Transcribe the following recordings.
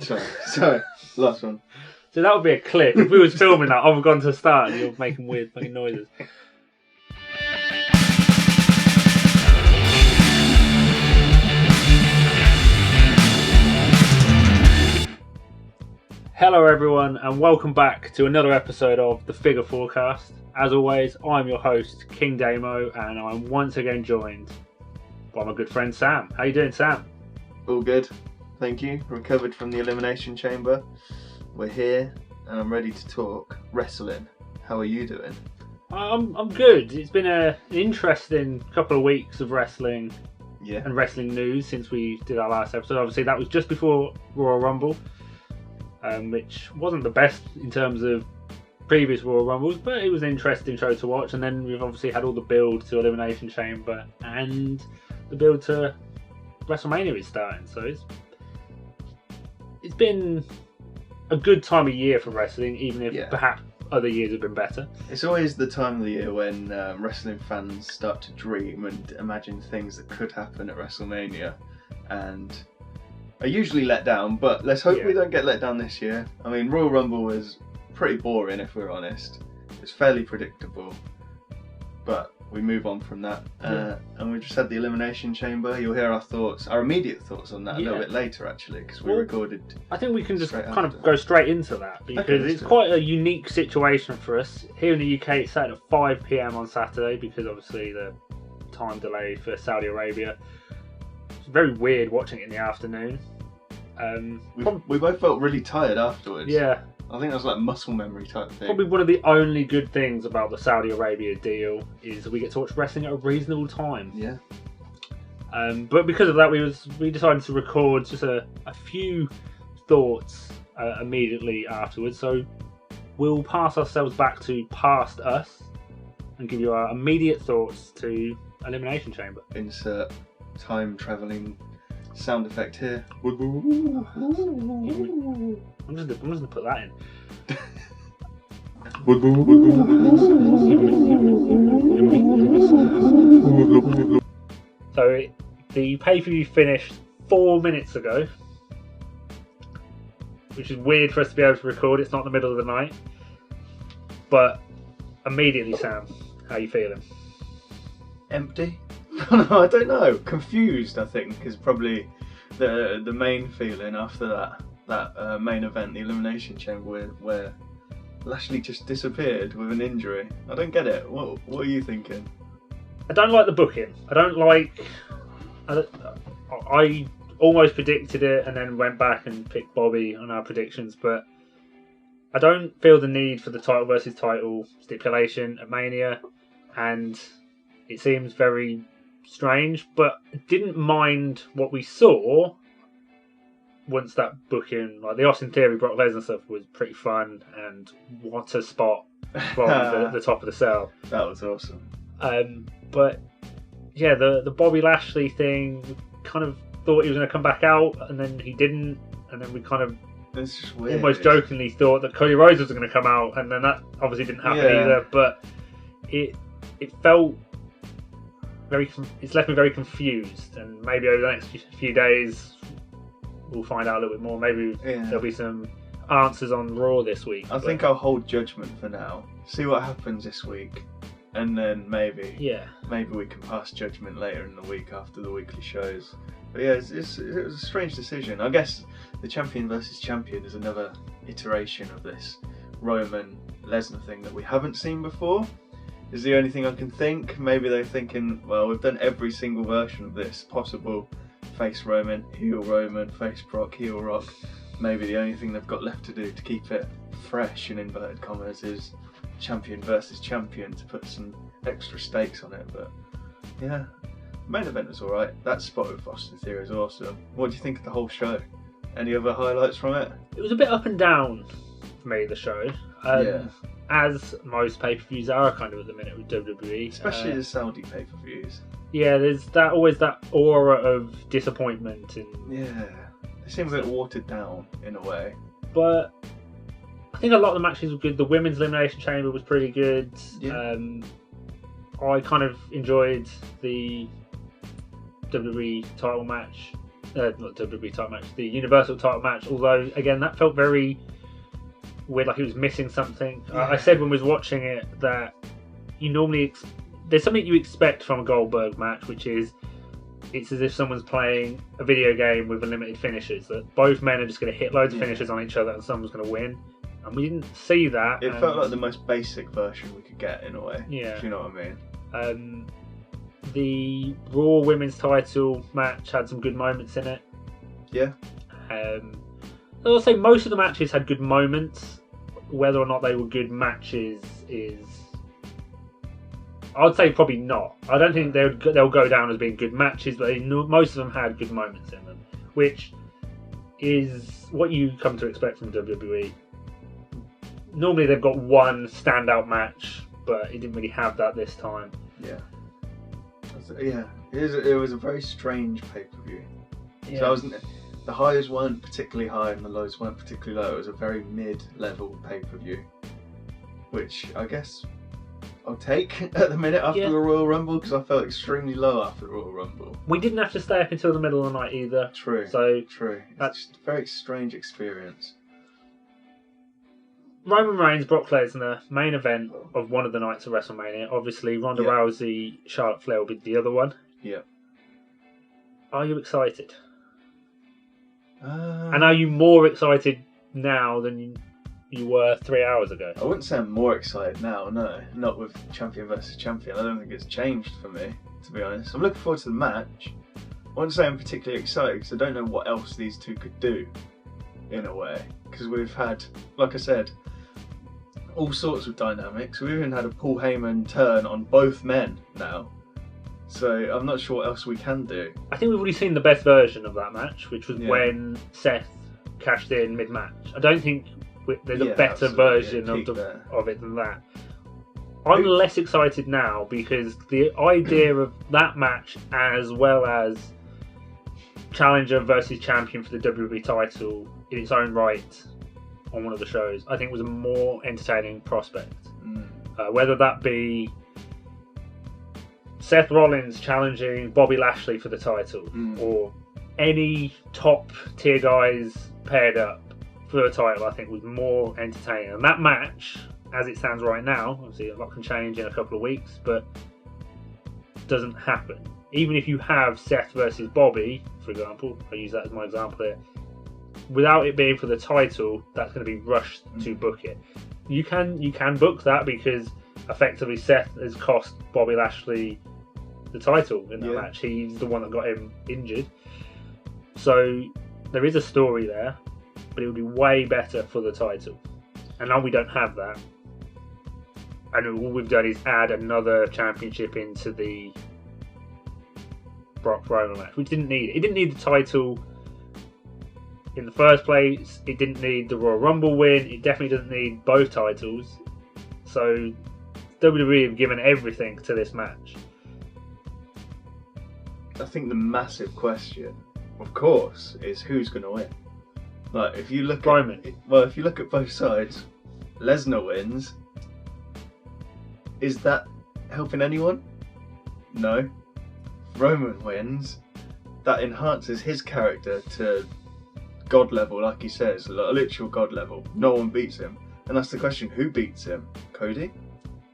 Sorry, last one. So that would be a clip. If we was filming that, I've gone to the start and you're making weird fucking noises. Hello everyone and welcome back to another episode of the Figure Fourcast. As always, I'm your host, King Damo, and I'm once again joined by my good friend Sam. How you doing, Sam? All good, thank you. Recovered from the Elimination Chamber. We're here and I'm ready to talk wrestling. How are you doing? I'm good. It's been an interesting couple of weeks of wrestling and wrestling news since we did our last episode. Obviously that was just before Royal Rumble. Which wasn't the best in terms of previous Royal Rumbles, but it was an interesting show to watch. And then we've obviously had all the build to Elimination Chamber and the build to WrestleMania is starting. So it's been a good time of year for wrestling, even if perhaps other years have been better. It's always the time of the year when wrestling fans start to dream and imagine things that could happen at WrestleMania, and are usually let down, but let's hope we don't get let down this year. I mean, Royal Rumble was pretty boring, if we're honest. It's fairly predictable, but we move on from that. And we've just had the Elimination Chamber. You'll hear our thoughts, our immediate thoughts on that a little bit later, actually, because we recorded. I think we can just kind of go straight into that, because it's quite a unique situation for us. Here in the UK, it's set at 5 PM on Saturday, because obviously the time delay for Saudi Arabia. It's very weird watching it in the afternoon. We both felt really tired afterwards. Yeah. I think that was like muscle memory type thing. Probably one of the only good things about the Saudi Arabia deal is we get to watch wrestling at a reasonable time. Yeah. But because of that, we decided to record just a few thoughts immediately afterwards. So we'll pass ourselves back to past us and give you our immediate thoughts to Elimination Chamber. Insert time travelling sound effect here. I'm just gonna put that in. So the pay-per-view finished 4 minutes ago, which is weird for us to be able to record. It's not in the middle of the night, but immediately, Sam, how are you feeling? Empty? I don't know. Confused, I think, is probably the main feeling after that main event, the Elimination Chamber, where Lashley just disappeared with an injury. I don't get it. What are you thinking? I don't like the booking. I almost predicted it and then went back and picked Bobby on our predictions, but I don't feel the need for the title versus title stipulation at Mania, and it seems very strange, but didn't mind what we saw once that booking, like the Austin Theory Brock Lesnar stuff was pretty fun, and what a spot from the top of the cell. That was awesome. But yeah, the Bobby Lashley thing, we kind of thought he was going to come back out, and then he didn't, and then we kind of almost jokingly thought that Cody Rhodes was going to come out, and then that obviously didn't happen either, but it felt it's left me very confused, and maybe over the next few days we'll find out a little bit more. Maybe there'll be some answers on Raw this week. I think I'll hold judgment for now. See what happens this week, and then maybe we can pass judgment later in the week after the weekly shows. But yeah, it was a strange decision. I guess the champion versus champion is another iteration of this Roman Lesnar thing that we haven't seen before. Is the only thing I can think. Maybe they're thinking, well, we've done every single version of this possible. Face Roman, heel Roman, face Brock, heel Rock. Maybe the only thing they've got left to do to keep it fresh, in inverted commas, is champion versus champion, to put some extra stakes on it. But yeah, main event was alright. That spot with Austin Theory is awesome. What do you think of the whole show? Any other highlights from it? It was a bit up and down for me, the show. As most pay-per-views are kind of at the minute with WWE. Especially the Saudi pay-per-views. Yeah, there's always that aura of disappointment. They seem a bit watered down in a way. But I think a lot of the matches were good. The Women's Elimination Chamber was pretty good. Yeah. I kind of enjoyed the WWE title match. not WWE title match, the Universal title match. Although again, that felt very weird, like it was missing something. Yeah. I said when we was watching it that you normally there's something you expect from a Goldberg match, which is it's as if someone's playing a video game with unlimited finishes. That both men are just going to hit loads of finishes on each other, and someone's going to win. And we didn't see that. It felt like the most basic version we could get in a way. Yeah. Do you know what I mean? The Raw Women's title match had some good moments in it. Yeah. I'll say most of the matches had good moments. Whether or not they were good matches is... I'd say probably not. I don't think they'll go down as being good matches, but most of them had good moments in them, which is what you come to expect from WWE. Normally they've got one standout match, but it didn't really have that this time. Yeah. Yeah, it was a very strange pay-per-view. Yeah. So the highs weren't particularly high and the lows weren't particularly low. It was a very mid-level pay-per-view, which I guess I'll take at the minute after the Royal Rumble, because I felt extremely low after the Royal Rumble. We didn't have to stay up until the middle of the night either. True. True. That's a very strange experience. Roman Reigns, Brock Lesnar, main event of one of the nights of WrestleMania. Obviously, Ronda Rousey, Charlotte Flair will be the other one. Yeah. Are you excited? And are you more excited now than you were 3 hours ago? I wouldn't say I'm more excited now, no. Not with champion versus champion. I don't think it's changed for me, to be honest. I'm looking forward to the match. I wouldn't say I'm particularly excited because I don't know what else these two could do, in a way. Because we've had, like I said, all sorts of dynamics. We've even had a Paul Heyman turn on both men now. So I'm not sure what else we can do. I think we've already seen the best version of that match, which was when Seth cashed in mid-match. I don't think there's a better version of it than that. I'm less excited now because the idea of that match, as well as challenger versus champion for the WWE title in its own right on one of the shows, I think was a more entertaining prospect. Whether that be Seth Rollins challenging Bobby Lashley for the title, or any top tier guys paired up for the title, I think was more entertaining. And that match, as it stands right now, obviously a lot can change in a couple of weeks, but doesn't happen. Even if you have Seth versus Bobby, for example, I use that as my example here, without it being for the title, that's going to be rushed to book it. You can book that because effectively Seth has cost Bobby Lashley the title in that match. He's the one that got him injured. So there is a story there, but it would be way better for the title. And now we don't have that. And all we've done is add another championship into the Brock Roman match, which didn't need it. It didn't need the title in the first place. It didn't need the Royal Rumble win. It definitely doesn't need both titles. So WWE have given everything to this match. I think the massive question, of course, is who's going to win. Like, if you look if you look at both sides, Lesnar wins. Is that helping anyone? No. Roman wins. That enhances his character to God level, like he says, literal God level. No one beats him. And that's the question, who beats him? Cody?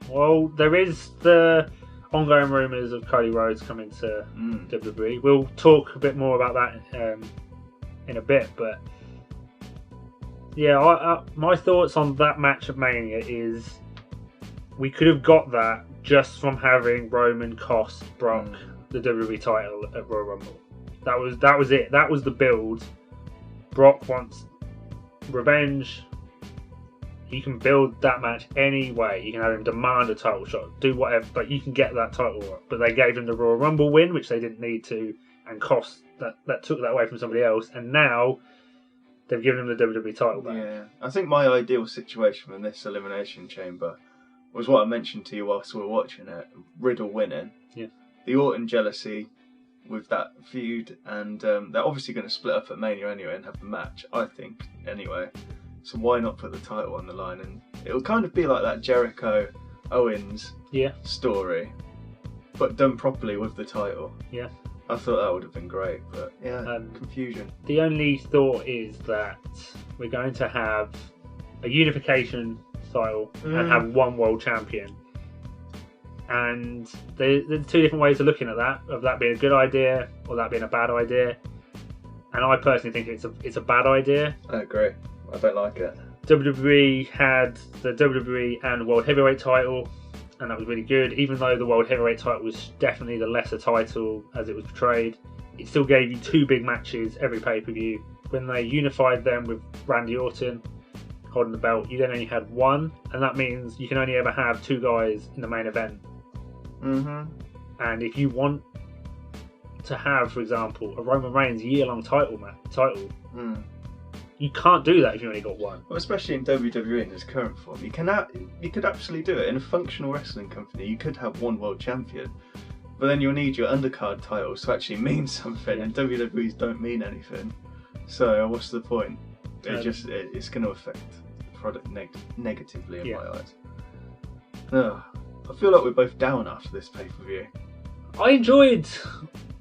Well, there is the ongoing rumours of Cody Rhodes coming to WWE. We'll talk a bit more about that in a bit, but yeah, my thoughts on that match of Mania is we could have got that just from having Roman cost Brock the WWE title at Royal Rumble. That was it. That was the build. Brock wants revenge. You can build that match any way. You can have him demand a title shot, do whatever, but you can get that title. But they gave him the Royal Rumble win, which they didn't need to, and cost that took that away from somebody else. And now they've given him the WWE title back. Yeah, I think my ideal situation in this Elimination Chamber was what I mentioned to you whilst we were watching it. Riddle winning. Yeah. The Orton jealousy with that feud, and they're obviously going to split up at Mania anyway and have the match, I think, anyway. So why not put the title on the line? And it'll kind of be like that Jericho-Owens story, but done properly with the title. Yeah. I thought that would have been great, but confusion. The only thought is that we're going to have a unification title and have one world champion. And there's two different ways of looking at that, of that being a good idea or that being a bad idea. And I personally think it's a bad idea. I agree. I don't like it. WWE had the WWE and World Heavyweight title, and that was really good. Even though the World Heavyweight title was definitely the lesser title as it was portrayed, it still gave you two big matches every pay-per-view. When they unified them with Randy Orton holding the belt, you then only had one, and that means you can only ever have two guys in the main event. And if you want to have, for example, a Roman Reigns year-long title, you can't do that if you only got one. Well, especially in WWE in its current form, you could absolutely do it in a functional wrestling company. You could have one world champion, but then you'll need your undercard titles to actually mean something, and WWE's don't mean anything. So what's the point? It's going to affect the product negatively in my eyes. I feel like we're both down after this pay-per-view. I enjoyed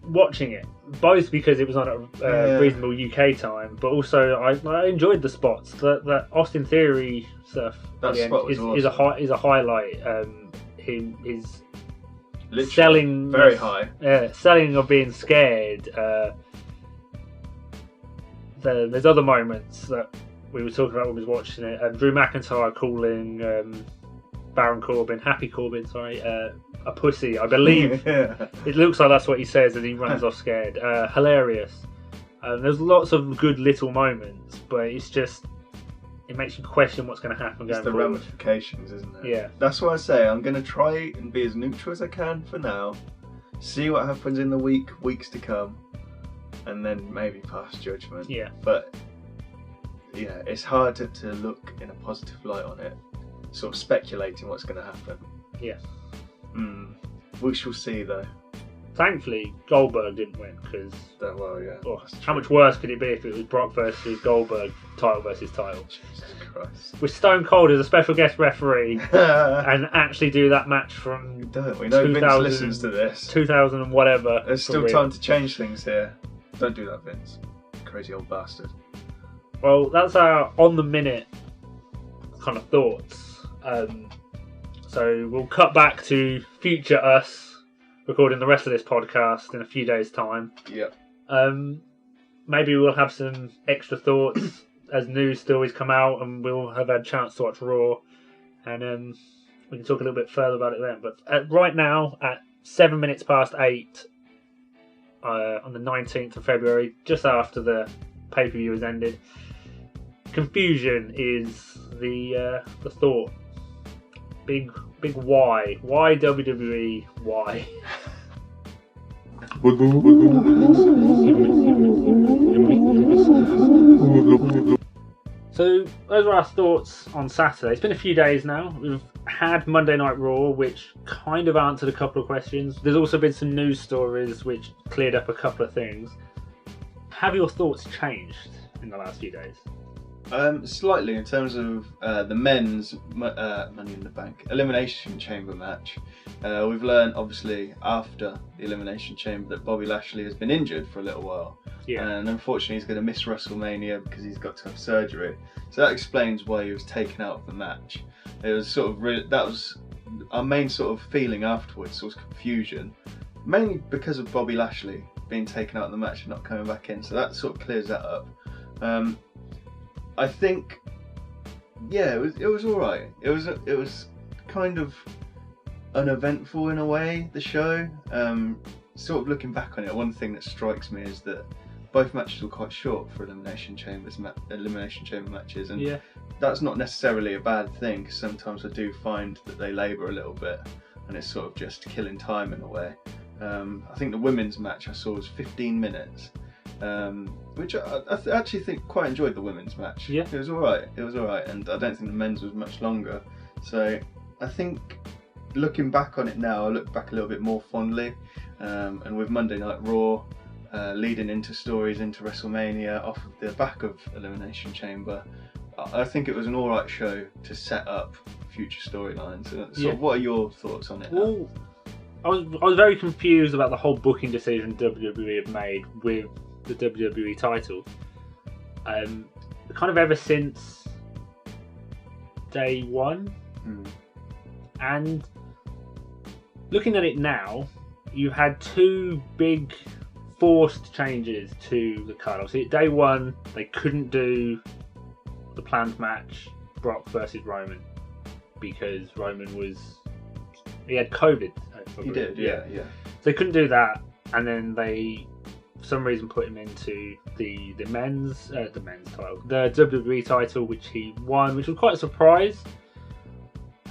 watching it, both because it was on a reasonable UK time, but also I enjoyed the spots. That Austin Theory stuff that spot was awesome. is a highlight. He is literally selling very high. Selling of being scared. There's other moments that we were talking about when we was watching it. Drew McIntyre calling Happy Corbin, a pussy, I believe. It looks like that's what he says as he runs off scared. Hilarious. There's lots of good little moments, but it's just, it makes you question what's going to happen going forward. It's the ramifications, isn't it? Yeah. That's why I say I'm going to try and be as neutral as I can for now, see what happens in the weeks to come, and then maybe pass judgment. Yeah. But yeah, it's hard to look in a positive light on it, sort of speculating what's going to happen. Yeah. We shall see though. Thankfully, Goldberg didn't win because. How much worse could it be if it was Brock versus Goldberg, title versus title? Jesus Christ. With Stone Cold as a special guest referee and actually do that match from. We know Vince listens to this. 2000 and whatever. There's still time to change things here. Don't do that, Vince. Crazy old bastard. Well, that's our on the minute kind of thoughts. So we'll cut back to future us recording the rest of this podcast in a few days' time. Yeah. Maybe we'll have some extra thoughts as news stories come out, and we'll have had a chance to watch Raw, and we can talk a little bit further about it then. But right now, at 7 minutes past 8 on the 19th of February, just after the pay-per-view has ended, confusion is the thought. Big why? Why WWE? Why? So those were our thoughts on Saturday. It's been a few days now. We've had Monday Night Raw, which kind of answered a couple of questions. There's also been some news stories which cleared up a couple of things. Have your thoughts changed in the last few days? Slightly in terms of the men's Money in the Bank Elimination Chamber match. We've learned obviously after the Elimination Chamber that Bobby Lashley has been injured for a little while. Yeah. And unfortunately he's going to miss WrestleMania because he's got to have surgery. So that explains why he was taken out of the match. It was sort of that was our main sort of feeling afterwards, was confusion. Mainly because of Bobby Lashley being taken out of the match and not coming back in. So that sort of clears that up. I think, yeah, it was all right. It was kind of uneventful in a way. The show, sort of looking back on it, one thing that strikes me is that both matches were quite short for Elimination Chamber matches, and that's not necessarily a bad thing. Because sometimes I do find that they labour a little bit, and it's sort of just killing time in a way. I think the women's match I saw was 15 minutes. Which I actually think quite enjoyed the women's match. Yeah. It was alright, and I don't think the men's was much longer. So I think looking back on it now, I look back a little bit more fondly. And with Monday Night Raw leading into stories into WrestleMania off of the back of Elimination Chamber, I think it was an alright show to set up future storylines. So what are your thoughts on it now? Well, I was very confused about the whole booking decision WWE have made with the WWE title. Kind of ever since day one. And looking at it now, you've had two big forced changes to the card. Obviously, at day one, they couldn't do the planned match, Brock versus Roman, because Roman he had COVID. He did, yeah. So they couldn't do that, and then they, for some reason, put him into the men's title, the WWE title, which he won, which was quite a surprise.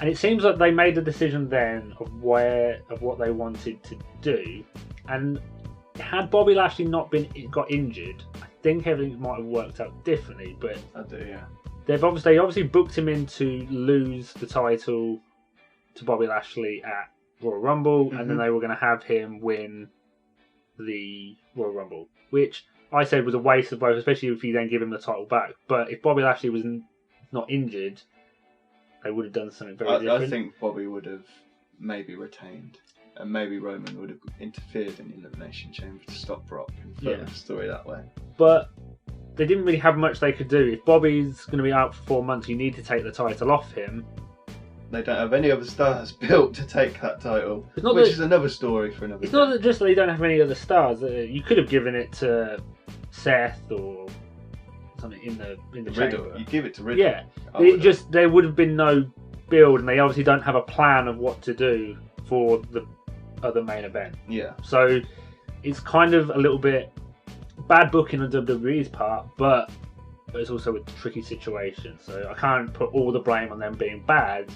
And it seems like they made the decision then of what they wanted to do, and had Bobby Lashley not got injured, I think everything might have worked out differently. But I do, yeah. They obviously booked him in to lose the title to Bobby Lashley at Royal Rumble, and then they were going to have him win the Royal Rumble, which I said was a waste of both, especially if you then give him the title back. But if Bobby Lashley was not injured, they would have done something very different. I think Bobby would have maybe retained, and maybe Roman would have interfered in the Elimination Chamber to stop Brock and further the story that way. But they didn't really have much they could do. If Bobby's going to be out for 4 months, you need to take the title off him. They don't have any other stars built to take that title, which is another story for another day. It's not just that they don't have any other stars. You could have given it to Seth or something in the Riddle. You give it to Riddle. Yeah, there would have been no build, and they obviously don't have a plan of what to do for the other main event. Yeah. So it's kind of a little bit bad booking on WWE's part, but it's also a tricky situation. So I can't put all the blame on them being bad.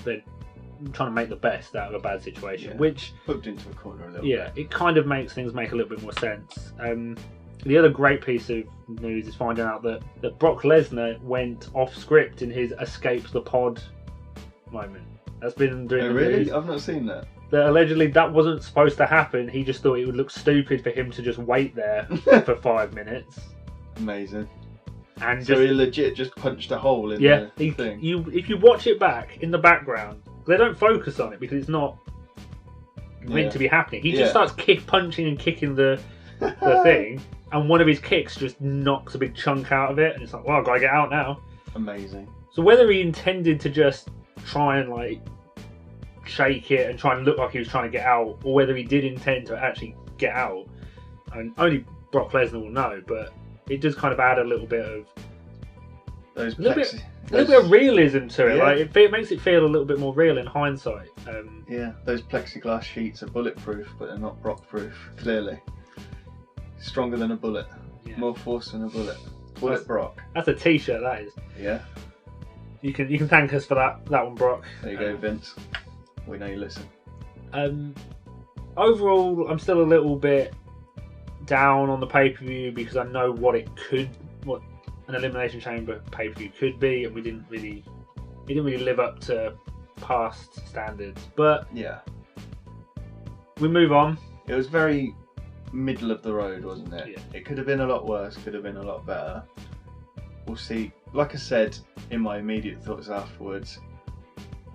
They're trying to make the best out of a bad situation, which hooked into a corner a little bit. Yeah, it kind of makes things make a little bit more sense. The other great piece of news is finding out that Brock Lesnar went off script in his escape the pod moment. That's been doing the really? news. I've not seen that. That allegedly that wasn't supposed to happen. He just thought it would look stupid for him to just wait there for 5 minutes. Amazing. And so he legit just punched a hole in the thing. If you watch it back in the background, they don't focus on it because it's not meant to be happening. He just starts punching and kicking the thing, and one of his kicks just knocks a big chunk out of it, and it's like, well, I've got to get out now. Amazing. So whether he intended to just try and like shake it and try and look like he was trying to get out, or whether he did intend to actually get out, and only Brock Lesnar will know, but it does kind of add a little bit of a little bit of realism to it. Like it makes it feel a little bit more real in hindsight. Those plexiglass sheets are bulletproof, but they're not Brock-proof. Clearly, stronger than a bullet, more force than a bullet. Bullet Brock. That's a T-shirt. That is. Yeah. You can thank us for that one, Brock. There you go, Vince. We know you listen. Overall, I'm still a little bit down on the pay-per-view because I know what an Elimination Chamber pay-per-view could be, and it didn't really live up to past standards. But we move on. It was very middle of the road, wasn't it? Yeah. It could have been a lot worse, could have been a lot better. We'll see. Like I said in my immediate thoughts afterwards,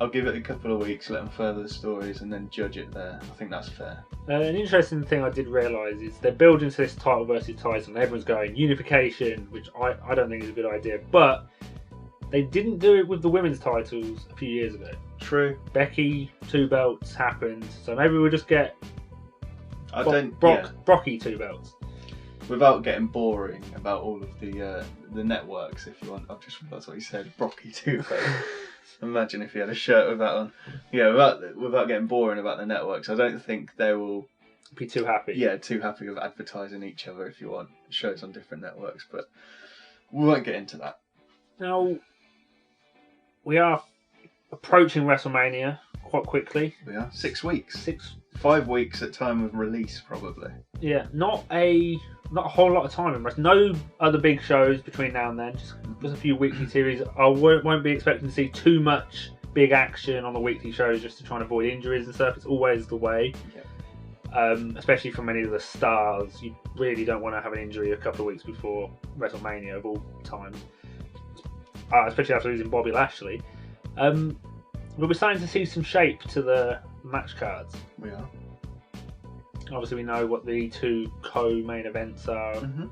I'll give it a couple of weeks, let them further the stories, and then judge it there. I think that's fair. An interesting thing I did realise is they're building to this title versus title, and everyone's going unification, which I don't think is a good idea. But they didn't do it with the women's titles a few years ago. True. Becky 2 belts happened, so maybe we'll just get Brocky 2 belts. Without getting boring about all of the networks, if you want. I've just realised what you said. Brocky 2 belts. Imagine if he had a shirt with that on. Yeah, without getting boring about the networks, I don't think they will be too happy. Yeah, too happy with advertising each other if you want shows on different networks, but we won't get into that. Now, we are approaching WrestleMania quite quickly. We are. 6 weeks. 5 weeks at time of release, probably. Yeah, not a whole lot of time in wrestling. No other big shows between now and then. Just a few weekly series. I won't be expecting to see too much big action on the weekly shows just to try and avoid injuries and stuff. It's always the way. Yeah. Especially from many of the stars. You really don't want to have an injury a couple of weeks before WrestleMania of all time. Especially after losing Bobby Lashley. But we're starting to see some shape to the match cards. We are. Obviously, we know what the 2 co-main events are. Mm-hmm.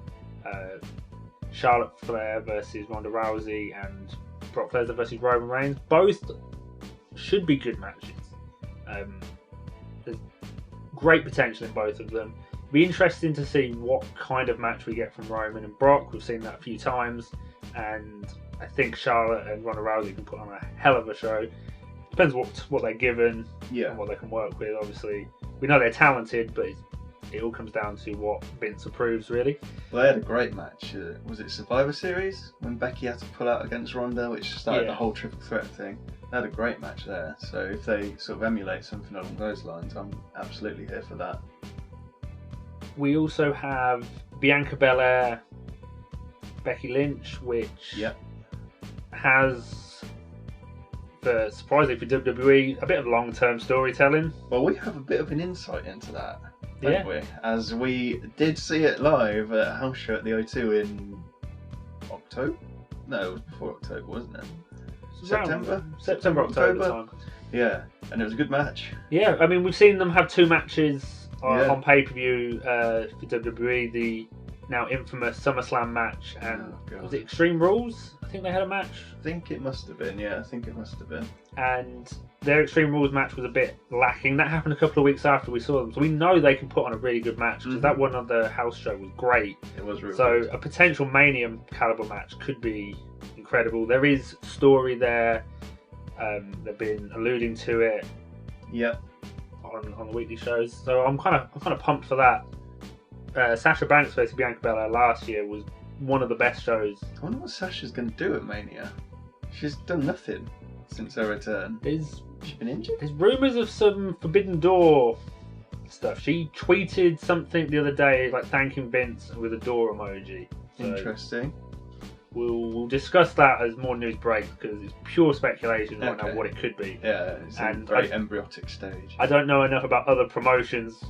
Charlotte Flair versus Ronda Rousey and Brock Lesnar versus Roman Reigns. Both should be good matches. There's great potential in both of them. It'll be interesting to see what kind of match we get from Roman and Brock. We've seen that a few times, and I think Charlotte and Ronda Rousey can put on a hell of a show. Depends what they're given and what they can work with. Obviously, we know they're talented, but it all comes down to what Vince approves, really. Well, they had a great match. Was it Survivor Series when Becky had to pull out against Ronda, which started the whole triple threat thing? They had a great match there. So if they sort of emulate something along those lines, I'm absolutely here for that. We also have Bianca Belair, Becky Lynch, which has, surprisingly for WWE, a bit of long-term storytelling. Well, we have a bit of an insight into that, don't we? As we did see it live at a house show at the O2 in October? No, it was before October, wasn't it? September, October. Yeah, and it was a good match. Yeah, I mean, we've seen them have 2 matches on pay-per-view for WWE. The now infamous SummerSlam match and was it Extreme Rules? I think they had a match. I think it must have been, And their Extreme Rules match was a bit lacking. That happened a couple of weeks after we saw them, so we know they can put on a really good match because that one on the house show was great. It was really good. A potential Mania caliber match could be incredible. There is story there. They've been alluding to it. Yep. On the weekly shows, so I'm kind of pumped for that. Sasha Banks versus Bianca Belair last year was one of the best shows. I wonder what Sasha's going to do at Mania. She's done nothing since her return. She's been injured? There's rumours of some Forbidden Door stuff. She tweeted something the other day, like thanking Vince with a door emoji. So interesting. We'll discuss that as more news breaks because it's pure speculation right now what it could be. Yeah, it's a very embryotic stage. I don't know enough about other promotions.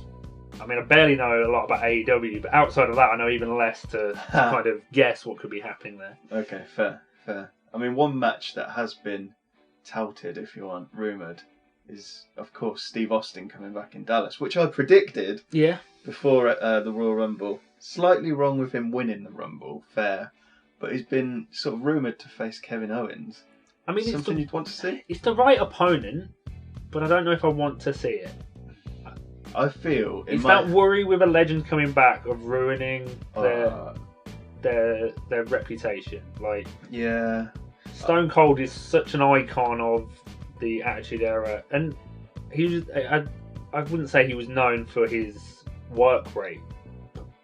I mean, I barely know a lot about AEW, but outside of that, I know even less to kind of guess what could be happening there. Okay, fair. I mean, one match that has been touted, if you want, rumoured, is, of course, Steve Austin coming back in Dallas, which I predicted before the Royal Rumble. Slightly wrong with him winning the Rumble, fair, but he's been sort of rumoured to face Kevin Owens. I mean, something you'd want to see? It's the right opponent, but I don't know if I want to see it. I feel it's that worry with a legend coming back of ruining their reputation. Like, Stone Cold is such an icon of the Attitude Era, and he was. I wouldn't say he was known for his work rate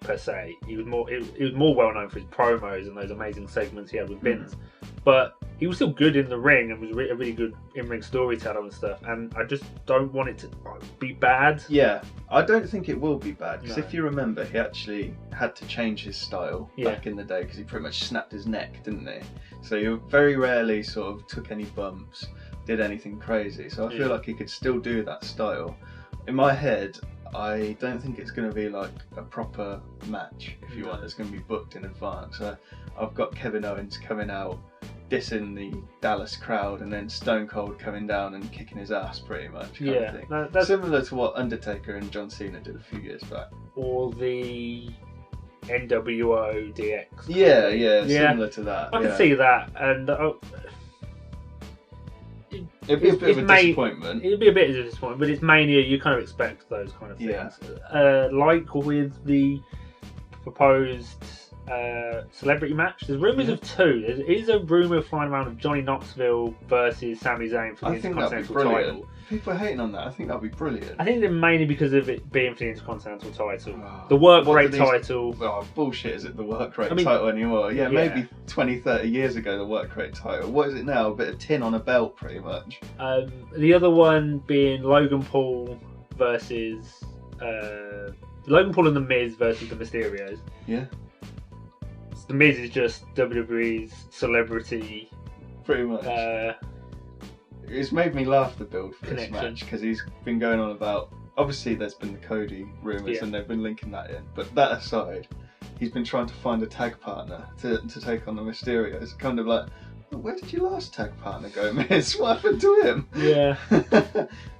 per se. He was more well known for his promos and those amazing segments he had with Vince, but he was still good in the ring and was a really good in-ring storyteller and stuff, and I just don't want it to be bad. Yeah, I don't think it will be bad, because if you remember, he actually had to change his style back in the day, because he pretty much snapped his neck, didn't he? So he very rarely sort of took any bumps, did anything crazy, so I feel like he could still do that style. In my head, I don't think it's going to be like a proper match, if you want. It's going to be booked in advance. I've got Kevin Owens coming out, dissing the Dallas crowd, and then Stone Cold coming down and kicking his ass, pretty much. Kind of thing. No, that's similar to what Undertaker and John Cena did a few years back. Or the NWO DX. Yeah, similar to that. I can see that, and it'd be a bit of a disappointment. It'd be a bit of a disappointment, but it's Mania. You kind of expect those kind of things. Like with the proposed celebrity match, there's rumours of 2. There is a rumour flying around of Johnny Knoxville versus Sami Zayn for the Intercontinental title. People are hating on that. I think that'd be brilliant. I think they're mainly because of it being for the Intercontinental title. The work rate title. Oh, bullshit, is it the work rate title anymore? Yeah, maybe 20, 30 years ago, the work rate title. What is it now? A bit of tin on a belt, pretty much. The other one being Logan Paul versus... Logan Paul and The Miz versus the Mysterios. Yeah. The Miz is just WWE's celebrity. Pretty much. It's made me laugh, the build for this match, because he's been going on about... Obviously, there's been the Cody rumours, and they've been linking that in. But that aside, he's been trying to find a tag partner to take on the Mysterio. It's kind of like, where did your last tag partner go, Miz? What happened to him? Yeah.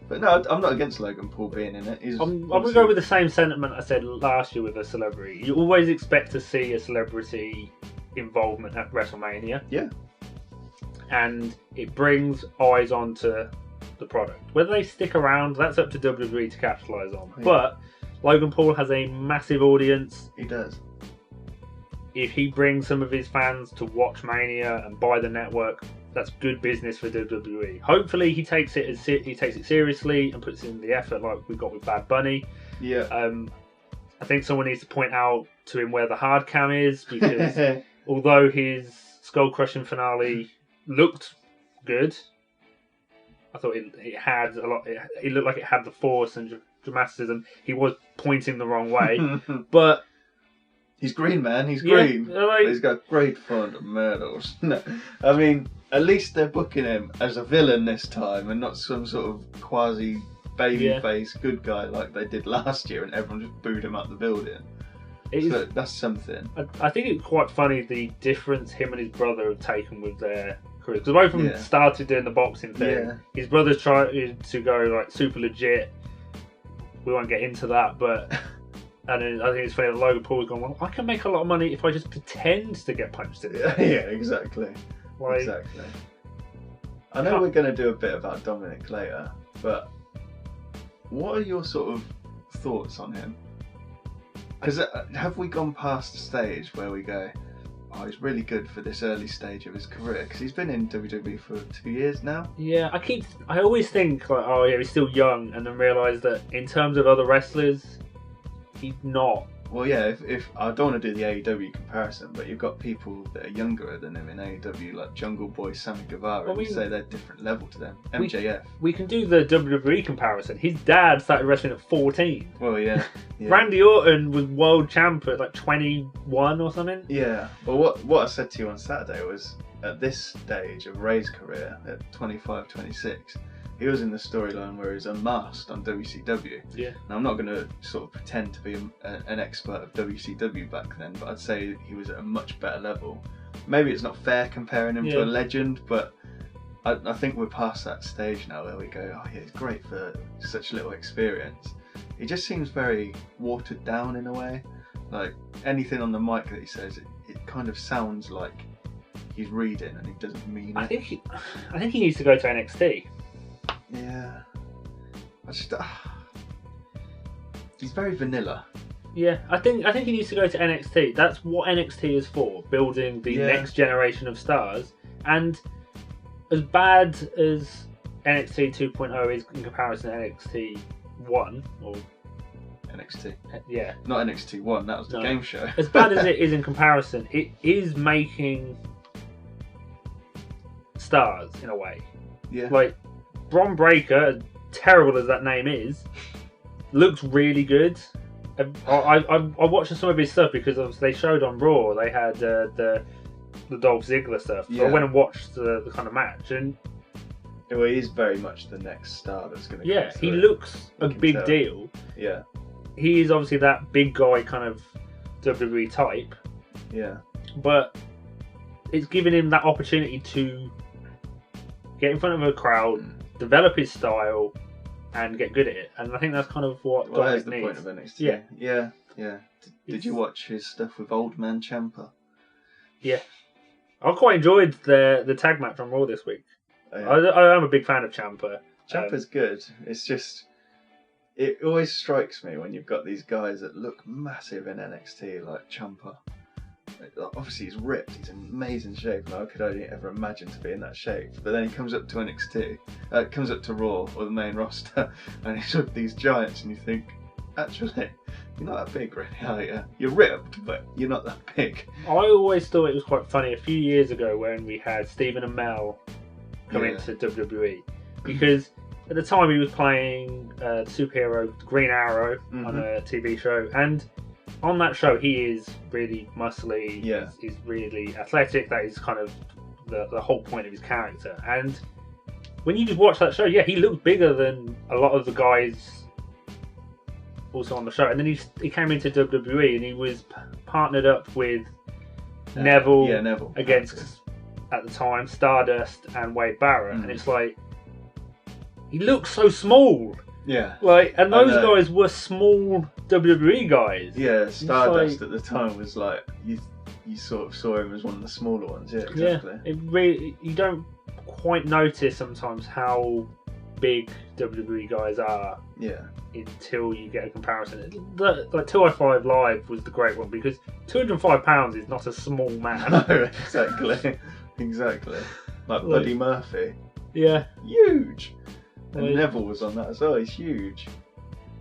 But no, I'm not against Logan Paul being in it. I'm going to go with the same sentiment I said last year with a celebrity. You always expect to see a celebrity involvement at WrestleMania. Yeah. And it brings eyes onto the product. Whether they stick around, that's up to WWE to capitalise on. Yeah. But Logan Paul has a massive audience. He does. If he brings some of his fans to watch Mania and buy the network, that's good business for WWE. Hopefully he takes it seriously and puts in the effort like we got with Bad Bunny. Yeah. I think someone needs to point out to him where the hard cam is, because although his skull crushing finale looked good, I thought it had a lot. It looked like it had the force and dramaticism. He was pointing the wrong way, but. He's green, man. He's green. Yeah, like... He's got great fundamentals. No, I mean, at least they're booking him as a villain this time and not some sort of quasi babyface good guy like they did last year and everyone just booed him out the building. So that's something. I think it's quite funny the difference him and his brother have taken with their careers. Because both of them started doing the boxing thing. Yeah. His brother's tried to go like super legit. We won't get into that, but... And then I think it's funny that Logan Paul's gone, well, I can make a lot of money if I just pretend to get punched in the face. Yeah, exactly. Exactly. I know we're going to do a bit about Dominik later, but what are your sort of thoughts on him? Because have we gone past the stage where we go, oh, he's really good for this early stage of his career? Because he's been in WWE for 2 years now. Yeah, I always think, like, oh yeah, he's still young, and then realise that in terms of other wrestlers, he's not. Well, yeah, if I don't want to do the AEW comparison, but you've got people that are younger than him in AEW, like Jungle Boy, Sammy Guevara, and you say they're different level to them. MJF. We can do the WWE comparison. His dad started wrestling at 14. Well, yeah. Randy Orton was world champ at like 21 or something. Yeah. Well, what I said to you on Saturday was, at this stage of Rey's career, at 25, 26, he was in the storyline where he was unmasked on WCW. Yeah. Now, I'm not going to sort of pretend to be an expert of WCW back then, but I'd say he was at a much better level. Maybe it's not fair comparing him to a legend, but I think we're past that stage now where we go, oh yeah, he's great for such little experience. He just seems very watered down in a way. Like, anything on the mic that he says, it kind of sounds like he's reading and he doesn't mean it. I think he needs to go to NXT. Yeah, he's very vanilla. Yeah, I think he needs to go to NXT. That's what NXT is for, building the next generation of stars. And as bad as NXT 2.0 is in comparison to NXT 1, or NXT, not NXT 1. That was the game show. As bad as it is in comparison, it is making stars in a way. Yeah, like. Bron Breakker, as terrible as that name is, looks really good. I watched some of his stuff because they showed on Raw. They had the Dolph Ziggler stuff. So I went and watched the kind of match, and well, he is very much the next star that's going to. Yeah, he looks a big deal. Yeah, he is obviously that big guy kind of WWE type. Yeah, but it's given him that opportunity to get in front of a crowd. Develop his style and get good at it, and I think that's kind of what Dominik needs. Point of NXT. Yeah. Did you watch his stuff with Old Man Ciampa? Yeah, I quite enjoyed the tag match on Raw this week. Oh, yeah. I am a big fan of Ciampa. Ciampa's good. It's just, it always strikes me when you've got these guys that look massive in NXT, like Ciampa. Obviously he's ripped, he's in amazing shape, and I could only ever imagine to be in that shape. But then he comes up to NXT, comes up to Raw or the main roster, and he's with these giants, and you think, actually, you're not that big, really, are you? You're ripped, but you're not that big. I always thought it was quite funny a few years ago when we had Stephen Amell come into WWE, because at the time he was playing superhero Green Arrow on a TV show, and on that show, he is really muscly. Yeah. He's really athletic. That is kind of the whole point of his character. And when you just watch that show, he looks bigger than a lot of the guys also on the show. And then he came into WWE and he was partnered up with Neville. Yeah, Neville. Against, at the time, Stardust and Wade Barrett. And it's like, he looks so small. Yeah. Like, and those guys were small WWE guys. Yeah, Stardust at the time was like you sort of saw him as one of the smaller ones. Yeah, exactly. Yeah, it really, you don't quite notice sometimes how big WWE guys are. Yeah. Until you get a comparison. Like 205 Live was the great one because 205 pounds is not a small man. No, exactly. Exactly. Like Buddy Murphy. Yeah. Huge. And Neville was on that as well. He's huge.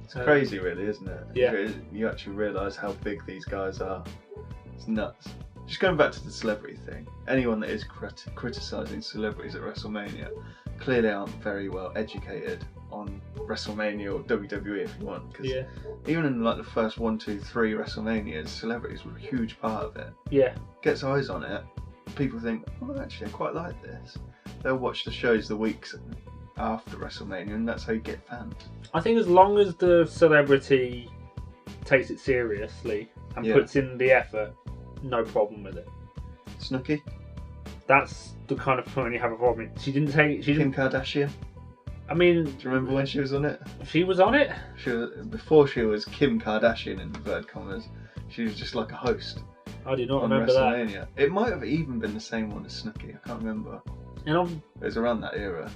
It's crazy, really, isn't it? Yeah. You actually realise how big these guys are. It's nuts. Just going back to the celebrity thing. Anyone that is criticising celebrities at WrestleMania clearly aren't very well educated on WrestleMania or WWE, if you want. Because even in like the first 1, 2, 3 WrestleManias, celebrities were a huge part of it. Yeah. Gets eyes on it. People think, oh, actually, I quite like this. They'll watch the shows the weeks after WrestleMania, and that's how you get fans. I think as long as the celebrity takes it seriously and puts in the effort, no problem with it. Snooki? That's the kind of point you have a problem with. Kim Kardashian? I mean... Do you remember when she was on it? She was on it? Before she was Kim Kardashian, in inverted commas, she was just like a host. I do not remember that. It might have even been the same one as Snooki, I can't remember. It was around that era,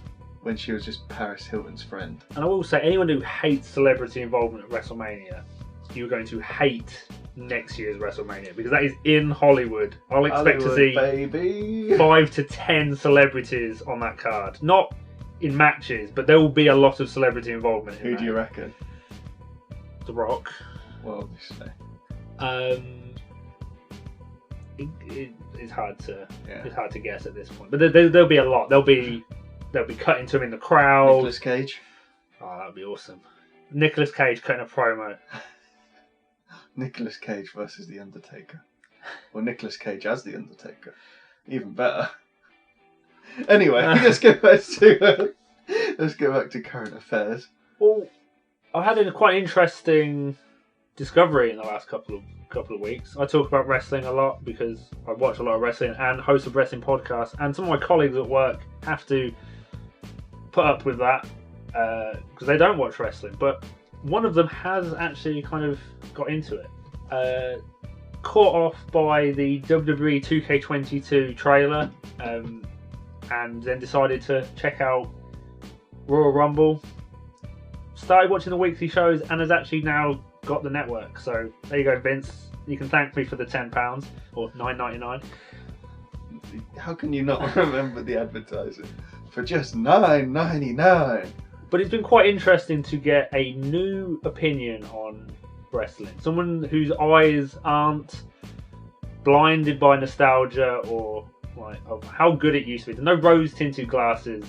when she was just Paris Hilton's friend. And I will say, anyone who hates celebrity involvement at WrestleMania, you're going to hate next year's WrestleMania, because that is in Hollywood. I'll expect to see 5 to 10 celebrities on that card. Not in matches, but there will be a lot of celebrity involvement. Who do you reckon? The Rock. Well, obviously. It's hard to guess at this point, but there'll be a lot. They'll be cutting to him in the crowd. Nicolas Cage. Oh, that'd be awesome. Nicolas Cage cutting a promo. Nicolas Cage versus The Undertaker. Or Nicolas Cage as The Undertaker. Even better. Anyway, let's get back to current affairs. Well, I've had a quite interesting discovery in the last couple of weeks. I talk about wrestling a lot because I watch a lot of wrestling and host a wrestling podcast, and some of my colleagues at work have to put up with that because they don't watch wrestling. But one of them has actually kind of got into it. Caught off by the WWE 2K22 trailer, and then decided to check out Royal Rumble. Started watching the weekly shows and has actually now got the network. So there you go, Vince. You can thank me for the £10 or $9.99. How can you not remember the advertising? For just $9.99. But it's been quite interesting to get a new opinion on wrestling. Someone whose eyes aren't blinded by nostalgia or like of how good it used to be. There's no rose-tinted glasses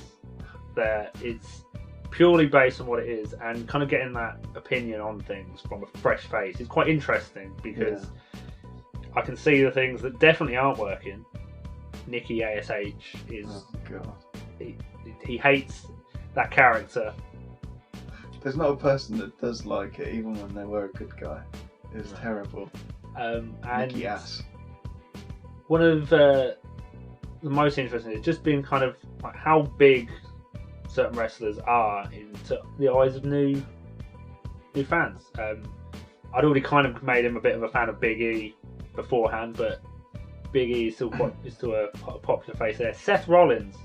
there. It's purely based on what it is, and kind of getting that opinion on things from a fresh face is quite interesting because I can see the things that definitely aren't working. Nikki ASH is... Oh, God. He hates that character. There's not a person that does like it, even when they were a good guy. It's terrible. And Nikki ass. One of the most interesting is just being kind of like how big certain wrestlers are into the eyes of new fans. I'd already kind of made him a bit of a fan of Big E beforehand, but Big E is still a popular face there. Seth Rollins,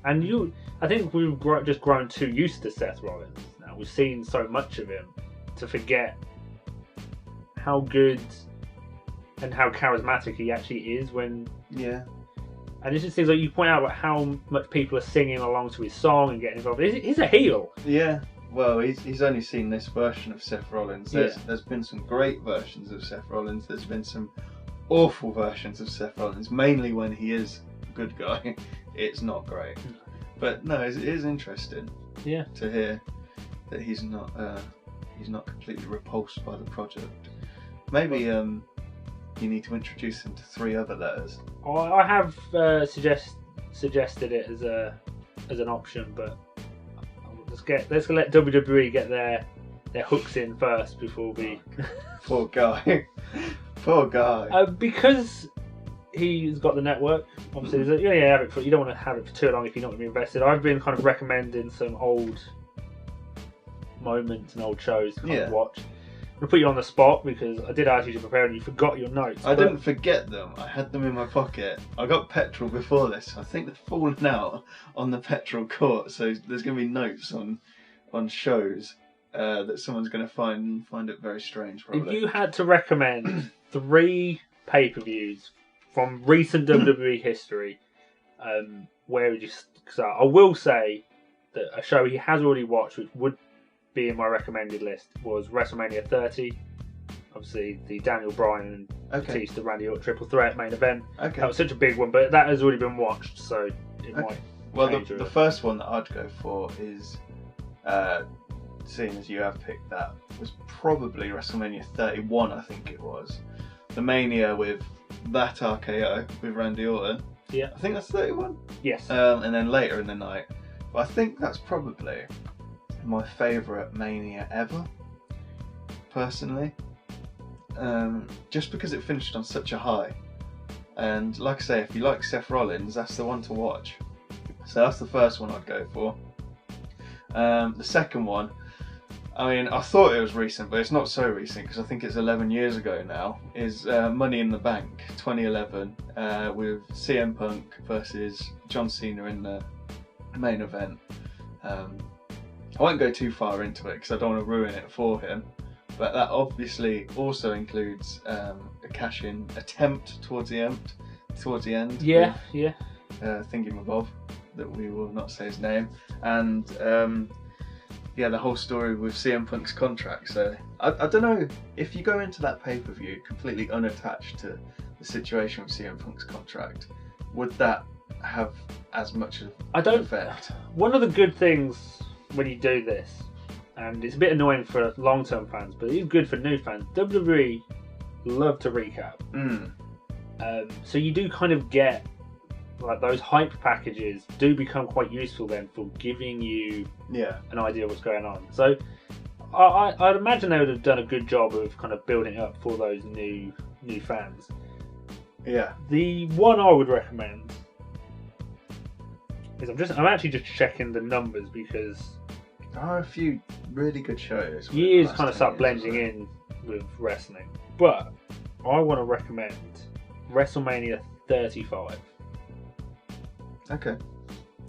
and I think we've just grown too used to Seth Rollins now. We've seen so much of him to forget how good and how charismatic he actually is when. Yeah. And it just seems like you point out about how much people are singing along to his song and getting involved. He's a heel. Yeah. Well, he's only seen this version of Seth Rollins. There's been some great versions of Seth Rollins. There's been some awful versions of Seth Rollins. Mainly when he is a good guy, it's not great. But no, it is interesting. Yeah. To hear that he's not completely repulsed by the project. Maybe you need to introduce him to 3 other letters. I have suggested it as an option, but let's let WWE get their hooks in first before we. Poor guy. Poor guy. Because he's got the network. Obviously, have it for, you don't want to have it for too long if you're not going to be invested. I've been kind of recommending some old moments and old shows to kind of watch. I'm going to put you on the spot because I did ask you to prepare and you forgot your notes. I didn't forget them. I had them in my pocket. I got petrol before this. I think they've fallen out on the petrol court, so there's going to be notes on shows that someone's going to find it very strange, probably. If you had to recommend 3 pay-per-views from recent WWE history, where would you start? I will say that a show he has already watched, which would be in my recommended list, was WrestleMania 30. Obviously, the Daniel Bryan and Batista Randy Orton triple threat main event. That was such a big one, but that has already been watched, so it might. Well, the first one that I'd go for is, seeing as you have picked that, was probably WrestleMania 31. I think it was the Mania with that RKO with Randy Orton. Yeah, I think that's 31. Yes. And then later in the night, but I think that's probably my favourite Mania ever, personally. Just because it finished on such a high, and like I say, if you like Seth Rollins, that's the one to watch. So that's the first one I'd go for. The second one, I mean, I thought it was recent, but it's not so recent because I think it's 11 years ago now, is Money in the Bank 2011 with CM Punk versus John Cena in the main event. I won't go too far into it because I don't want to ruin it for him, but that obviously also includes a cash-in attempt towards the end. Yeah, with, yeah. Thingy-mabob, that we will not say his name, and the whole story with CM Punk's contract. So I don't know if you go into that pay-per-view completely unattached to the situation with CM Punk's contract, would that have as much of an effect? One of the good things when you do this, and it's a bit annoying for long-term fans, but it's good for new fans, WWE love to recap. So you do kind of get, like, those hype packages do become quite useful then for giving you an idea of what's going on. So I'd imagine they would have done a good job of kind of building up for those new fans. Yeah. The one I would recommend is I'm actually just checking the numbers because there are a few really good shows. Years kind of start blending in with wrestling, but I want to recommend WrestleMania 35. Okay.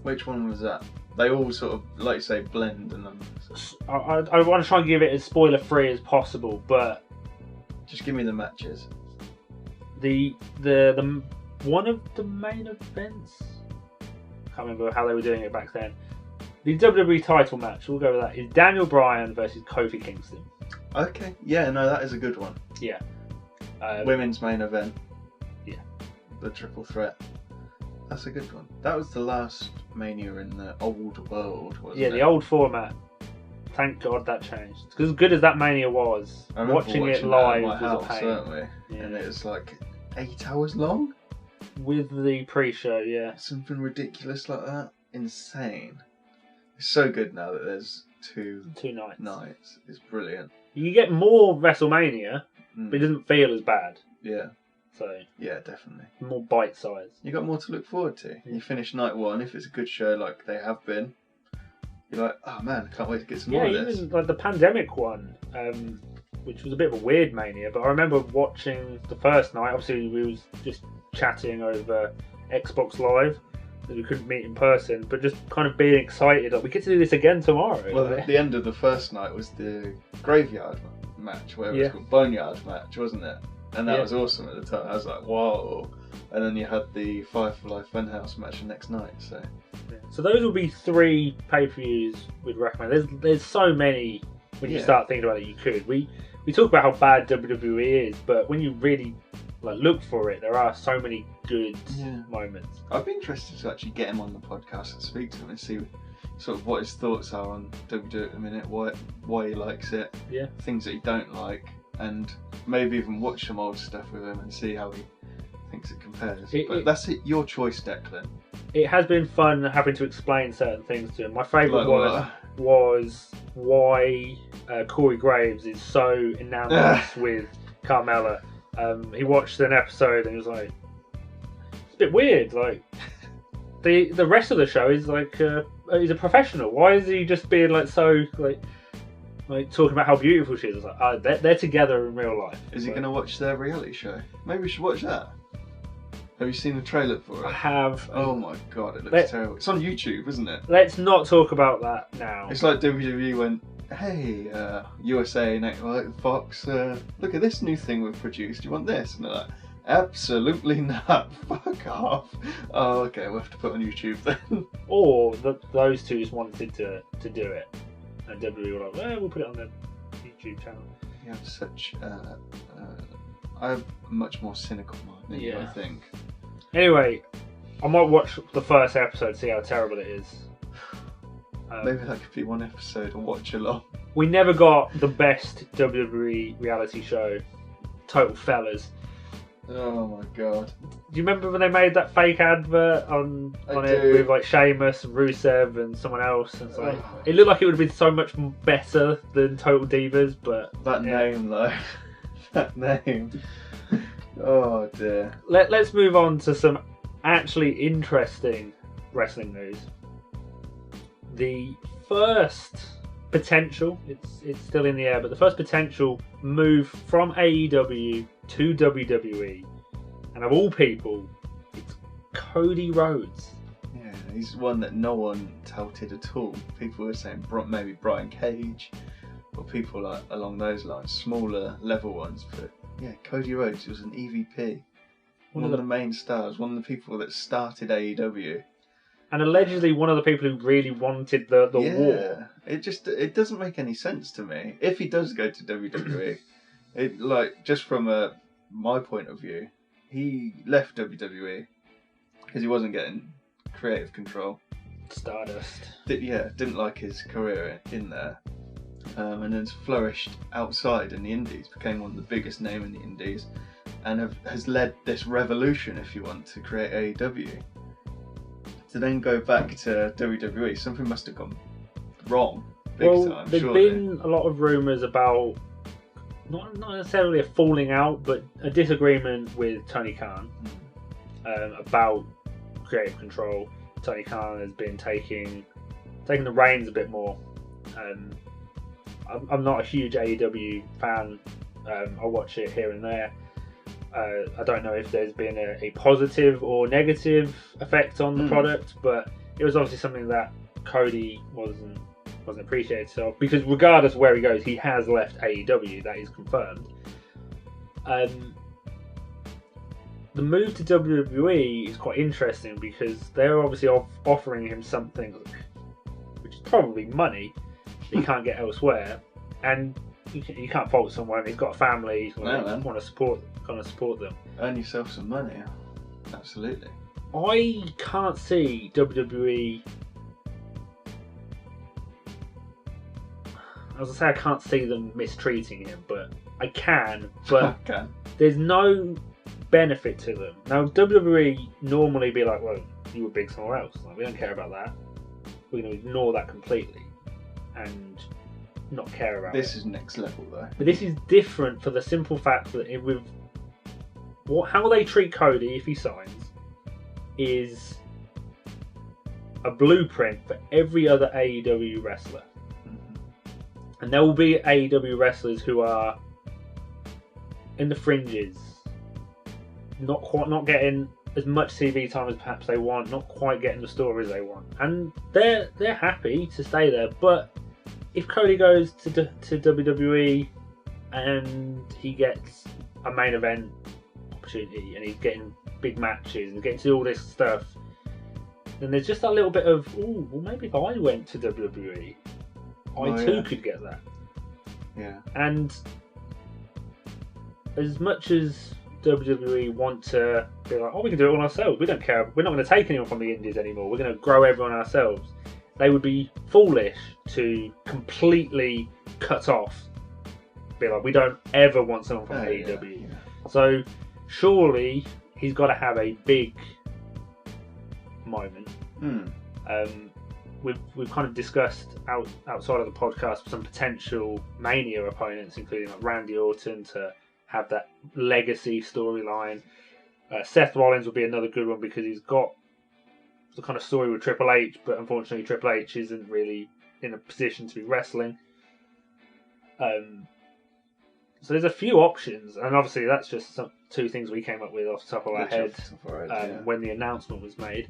Which one was that? They all sort of, like you say, blend in numbers. I want to try and give it as spoiler-free as possible, but just give me the matches. The one of the main events, I can't remember how they were doing it back then. The WWE title match, we'll go with that, is Daniel Bryan versus Kofi Kingston. Okay, yeah, no, that is a good one. Yeah. Women's main event. Yeah. The triple threat. That's a good one. That was the last Mania in the old world, wasn't it? Yeah, the old format. Thank God that changed. Because as good as that Mania was, watching it live was a pain. Certainly. Yeah. And it was like 8 hours long? With the pre-show, yeah. Something ridiculous like that. Insane. It's so good now that there's two nights. It's brilliant. You get more WrestleMania, but it doesn't feel as bad. Yeah. So yeah, definitely. More bite-sized. You got more to look forward to. You finish night one, if it's a good show like they have been, you're like, oh man, I can't wait to get some more of this. Yeah, even like the pandemic one, which was a bit of a weird Mania, but I remember watching the first night. Obviously, we was just chatting over Xbox Live, because we couldn't meet in person, but just kind of being excited, like we get to do this again tomorrow. Well, the end of the first night was the graveyard match, where it was called Boneyard match, wasn't it? And that was awesome at the time. I was like, whoa. And then you had the Fire for Life Funhouse match the next night. So those will be 3 pay-per-views we'd recommend. There's so many when you start thinking about it. You could. We talk about how bad WWE is, but when you really look for it, there are so many good moments. I'd be interested to actually get him on the podcast and speak to him and see sort of what his thoughts are on WWE at the minute, why he likes it, things that he don't like, and maybe even watch some old stuff with him and see how he thinks it compares. But that's your choice, Declan. It has been fun having to explain certain things to him. My favourite one was why Corey Graves is so enamoured with Carmella. He watched an episode and he was like, bit weird. Like the rest of the show is like he's a professional. Why is he just being like so like talking about how beautiful she is? Like they're together in real life. Is he going to watch their reality show? Maybe we should watch that. Have you seen the trailer for it? I have. Oh my god, it looks terrible. It's on YouTube, isn't it? Let's not talk about that now. It's like WWE went, hey, USA Network, Fox, look at this new thing we've produced. Do you want this? And they're like, absolutely not. Fuck off. Oh, okay, we'll have to put it on YouTube then. Or those two just wanted to do it. And WWE were like, well, we'll put it on the YouTube channel. You have such... I have a much more cynical mind than you, I think. Anyway, I might watch the first episode, see how terrible it is. Maybe that could be one episode and watch along. We never got the best WWE reality show, Total Fellas. Oh my god. Do you remember when they made that fake advert on it with like Sheamus and Rusev and someone else? And it's like, it looked like it would have been so much better than Total Divas, but... That name though. That name. Oh dear. Let's move on to some actually interesting wrestling news. The first potential, it's still in the air, but the first potential move from AEW to WWE, and of all people, it's Cody Rhodes. Yeah, he's one that no one touted at all. People were saying maybe Brian Cage, or people like along those lines, smaller level ones. But yeah, Cody Rhodes was an EVP, one of the main stars, one of the people that started AEW. And allegedly one of the people who really wanted the war. It doesn't make any sense to me. If he does go to WWE, just from my point of view, he left WWE because he wasn't getting creative control. Stardust. Didn't like his career in there. And then flourished outside in the Indies, became one of the biggest names in the Indies, and has led this revolution, if you want, to create AEW. To then go back to WWE, something must have gone wrong big time. There's been a lot of rumours about not necessarily a falling out, but a disagreement with Tony Khan about creative control. Tony Khan has been taking the reins a bit more. I'm not a huge AEW fan. I watch it here and there. I don't know if there's been a positive or negative effect on the product, but it was obviously something that Cody wasn't appreciated of, because regardless of where he goes, he has left AEW. That is confirmed. The move to WWE is quite interesting because they're obviously offering him something which is probably money that he can't get elsewhere, and you can't fault someone. He's got a family. Want to support them. Earn yourself some money. Absolutely. I can't see WWE. I was gonna say I can't see them mistreating him, but I can. But there's no benefit to them. Now WWE normally be like, well, you were big somewhere else. Like, we don't care about that. We're going to ignore that completely and not care about this. This is next level though. But this is different for the simple fact that how they treat Cody if he signs is a blueprint for every other AEW wrestler. And there will be AEW wrestlers who are in the fringes, not getting as much TV time as perhaps they want, not quite getting the stories they want, and they're happy to stay there. But if Cody goes to WWE and he gets a main event opportunity and he's getting big matches and getting to do all this stuff, then there's just that little bit of, ooh, well maybe if I went to WWE, I too could get that. Yeah. And as much as WWE want to be like, oh, we can do it all ourselves, we don't care, we're not going to take anyone from the indies anymore, we're going to grow everyone ourselves, they would be foolish to completely cut off, be like, we don't ever want someone from AEW. Yeah. So surely he's got to have a big moment. We've kind of discussed outside of the podcast some potential Mania opponents, including like Randy Orton to have that legacy storyline. Seth Rollins will be another good one because he's got the kind of story with Triple H, but unfortunately Triple H isn't really in a position to be wrestling. So there's a few options, and obviously that's just two things we came up with off the top of our head when the announcement was made.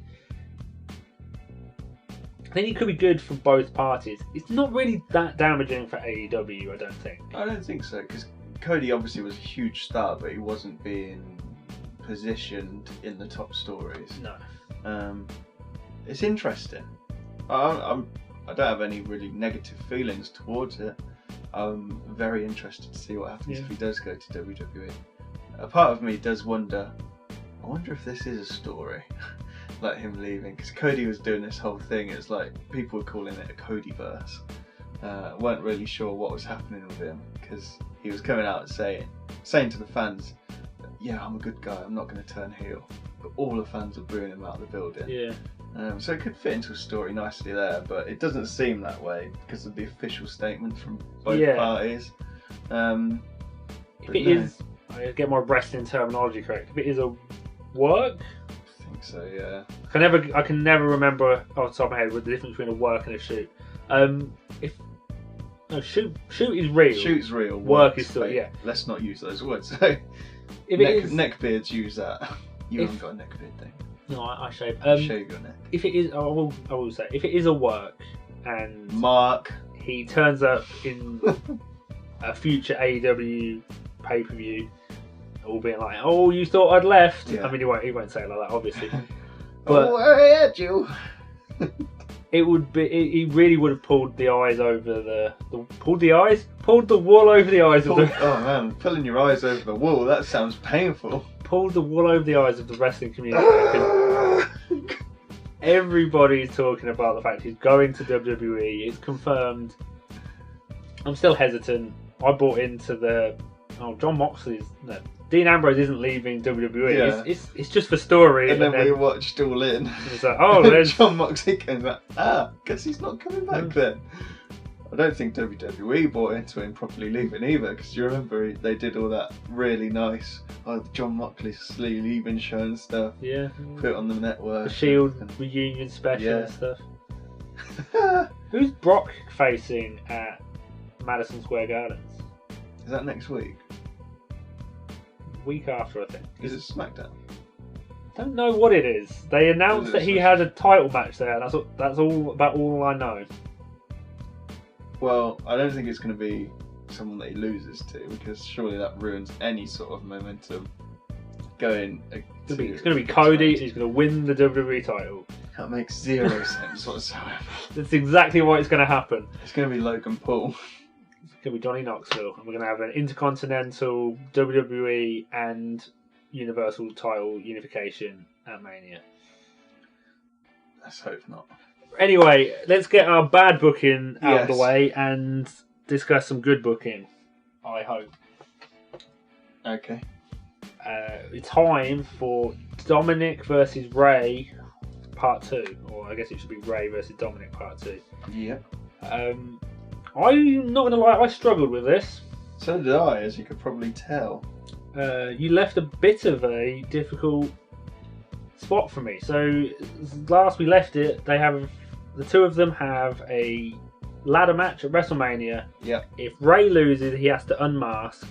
I think it could be good for both parties. It's not really that damaging for AEW, I don't think. I don't think so, because Cody obviously was a huge star, but he wasn't being positioned in the top stories. No. It's interesting. I don't have any really negative feelings towards it. I'm very interested to see what happens if he does go to WWE. A part of me does wonder, I wonder if this is a story, like him leaving, because Cody was doing this whole thing. It's like people were calling it a Codyverse. Weren't really sure what was happening with him, because he was coming out and saying to the fans, yeah, I'm a good guy, I'm not going to turn heel. But all the fans were booing him out of the building. Yeah. So it could fit into a story nicely there, but it doesn't seem that way because of the official statement from both parties. If it is, I get my wrestling terminology correct. If it is a work, I think so. Yeah. I can never remember off the top of my head what the difference between a work and a shoot. Shoot is real. Shoot's real. Work is still Let's not use those words. So neckbeards use that. You haven't got a neckbeard thing. No, I shave. Shave your neck. If it is, I will say, if it is a work and Mark, he turns up in a future AEW pay-per-view, all being like, "Oh, you thought I'd left." Yeah. I mean, he won't say it like that, obviously. But I had you. It would be. He really would have pulled the eyes over pulled the wool over the eyes of the. Oh man, pulling your eyes over the wool. That sounds painful. Pulled the wool over the eyes of the wrestling community. Everybody's talking about the fact he's going to WWE. It's confirmed. I'm still hesitant. I bought into John Moxley's. No, Dean Ambrose isn't leaving WWE. Yeah. It's just for story. And then we watched All In. It's like, oh, there's John Moxley came back. Because he's not coming back then. I don't think WWE bought into him properly leaving either, because you remember they did all that really nice John Moxley leaving show and stuff. Yeah. Put it on the network. The Shield reunion special and stuff. Who's Brock facing at Madison Square Gardens? Is that next week? Week after, I think. Is it SmackDown? I don't know what it is. They announced that he had a title match there, and that's all I know. Well, I don't think it's going to be someone that he loses to, because surely that ruins any sort of momentum going. It's going to be Cody. He's going to win the WWE title. That makes zero sense whatsoever. That's exactly what it's going to happen. It's going to be Logan Paul. It's going to be Johnny Knoxville, and we're going to have an Intercontinental, WWE, and Universal title unification at Mania. Let's hope not. Anyway, let's get our bad booking out of the way and discuss some good booking, I hope. Okay. It's time for Dominik versus Rey Part 2. Or I guess it should be Rey versus Dominik Part 2. Yep. I'm not going to lie, I struggled with this. So did I, as you could probably tell. You left a bit of a difficult spot for me. So, last we left it, the two of them have a ladder match at WrestleMania. Yep. If Rey loses, he has to unmask.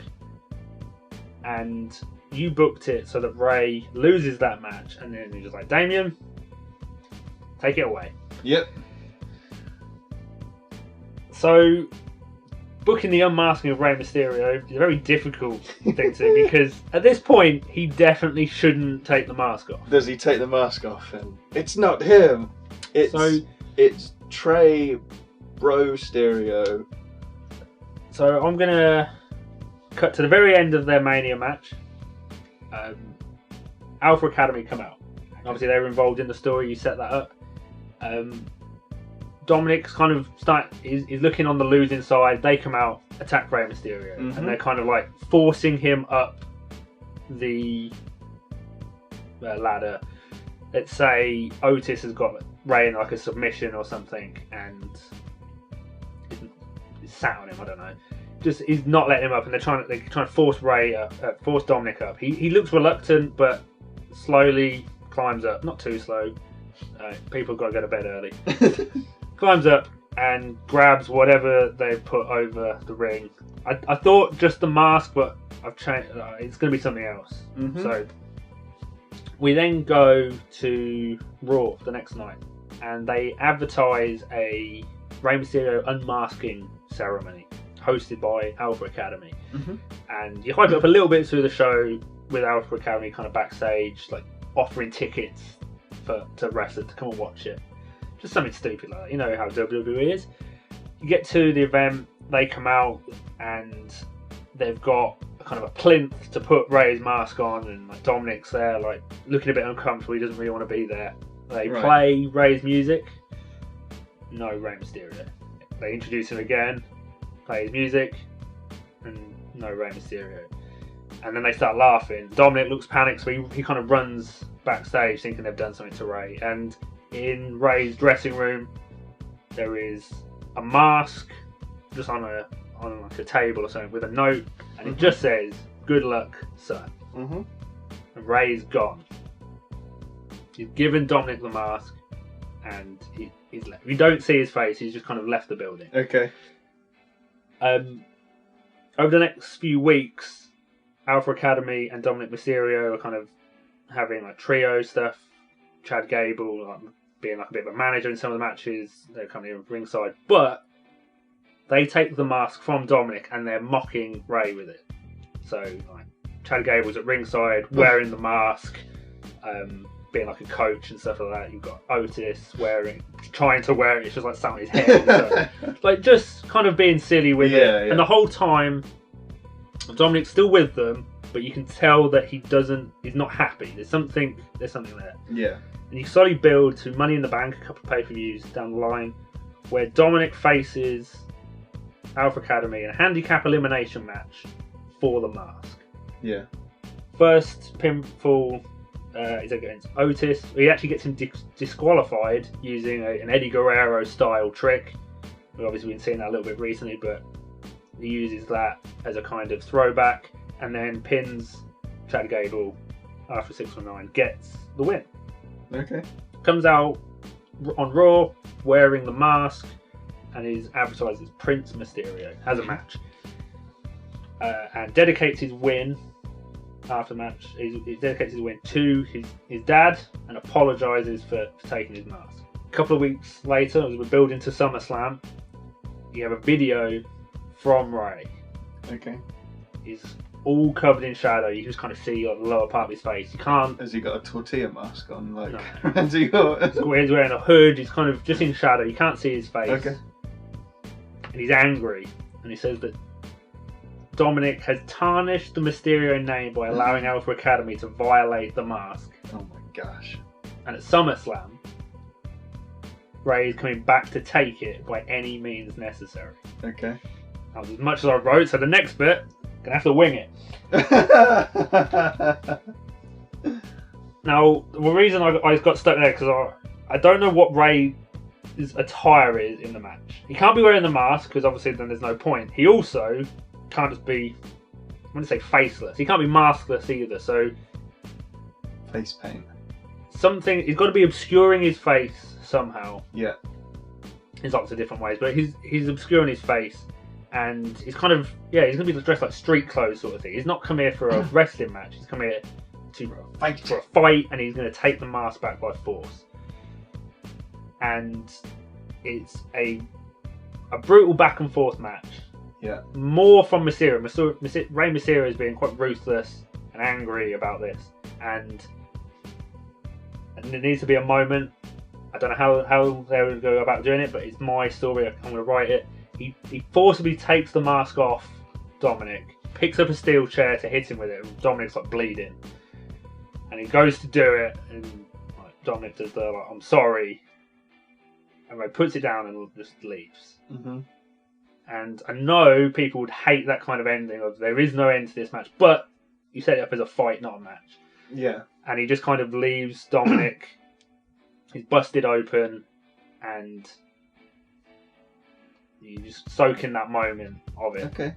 And you booked it so that Rey loses that match. And then you're just like, Damien, take it away. Yep. So, booking the unmasking of Rey Mysterio is a very difficult thing to do, because at this point, he definitely shouldn't take the mask off. Does he take the mask off? And it's not him. It's Trey Bro Stereo. So I'm gonna cut to the very end of their Mania match. Alpha Academy come out. Obviously, they were involved in the story. You set that up. Dominik's kind of is looking on the losing side. They come out, attack Rey Mysterio, and they're kind of like forcing him up the ladder. Let's say Otis has got Rey in like a submission or something, and he's sat on him. I don't know. Just he's not letting him up, and they're trying to force force Dominik up. He looks reluctant, but slowly climbs up, not too slow. People got to go to bed early. Climbs up and grabs whatever they've put over the ring. I thought just the mask, but I've changed. It's going to be something else. Mm-hmm. So we then go to Raw the next night, and they advertise a Rey Mysterio unmasking ceremony hosted by Alpha Academy. Mm-hmm. And you hype it up a little bit through the show with Alpha Academy kind of backstage, like offering tickets to wrestlers to come and watch it. Just something stupid like that. You know how WWE is. You get to the event, they come out and they've got kind of a plinth to put Rey's mask on, and like Dominik's there like looking a bit uncomfortable. He doesn't really want to be there. They play Rey's music. No Rey Mysterio. They introduce him again, play his music, and no Rey Mysterio. And then they start laughing. Dominik looks panicked, so he kind of runs backstage thinking they've done something to Rey. And in Rey's dressing room, there is a mask just on like a table or something with a note, and it just says, "Good luck, son." Mm-hmm. And Rey's gone. He's given Dominik the mask, and he's left. You don't see his face. He's just kind of left the building. Okay. Over the next few weeks, Alpha Academy and Dominik Mysterio are kind of having like trio stuff. Chad Gable being like a bit of a manager in some of the matches. They're coming in ringside, but they take the mask from Dominik and they're mocking Rey with it. So like Chad Gable's at ringside wearing the mask, being like a coach and stuff like that. You've got Otis trying to wear it. It's just like sat on his head. So, like just kind of being silly with it. Yeah. And the whole time, Dominik's still with them, but you can tell that he's not happy. There's something there. Yeah. And you slowly build to Money in the Bank, a couple of pay-per-views down the line, where Dominik faces Alpha Academy in a handicap elimination match for the mask. Yeah. First pinfall is against Otis. He actually gets him disqualified using an Eddie Guerrero style trick. We've obviously been seeing that a little bit recently, but he uses that as a kind of throwback and then pins Chad Gable after 619, gets the win. Okay. Comes out on Raw wearing the mask and is advertised as Prince Mysterio. Has a match. And dedicates his win after the match. He dedicates his win to his dad and apologises for taking his mask. A couple of weeks later, as we're building to SummerSlam, you have a video from Rey. Okay. He's all covered in shadow. You just kind of see like, the lower part of his face. You can't. Has he got a tortilla mask on? Like, no. He's wearing a hood. He's kind of just in shadow. You can't see his face. Okay. And he's angry, and he says that Dominik has tarnished the Mysterio name by allowing Alpha Academy to violate the mask. Oh my gosh. And at SummerSlam, Rey is coming back to take it by any means necessary. Okay. That was as much as I wrote, so the next bit, gonna have to wing it. Now, the reason I got stuck there, because I don't know what Rey's attire is in the match. He can't be wearing the mask, because obviously then there's no point. He also can't just be, I'm going to say faceless. He can't be maskless either, so... Face paint. He's got to be obscuring his face somehow. Yeah. In lots of different ways, but he's obscuring his face. And he's kind of, he's going to be dressed like street clothes sort of thing. He's not come here for a wrestling match. He's come here for a fight, and he's going to take the mask back by force. And it's a brutal back and forth match. Yeah. More from Mysterio. Rey Mysterio is being quite ruthless and angry about this. And there needs to be a moment. I don't know how they would go about doing it, but it's my story. I'm going to write it. He forcibly takes the mask off Dominik, picks up a steel chair to hit him with it, and Dominik's like bleeding. And he goes to do it, and like, Dominik does the like, "I'm sorry," and Rey puts it down and just leaves. Mm-hmm. And I know people would hate that kind of ending of there is no end to this match, but you set it up as a fight, not a match. Yeah. And he just kind of leaves Dominik. He's busted open, and you just soak in that moment of it. Okay.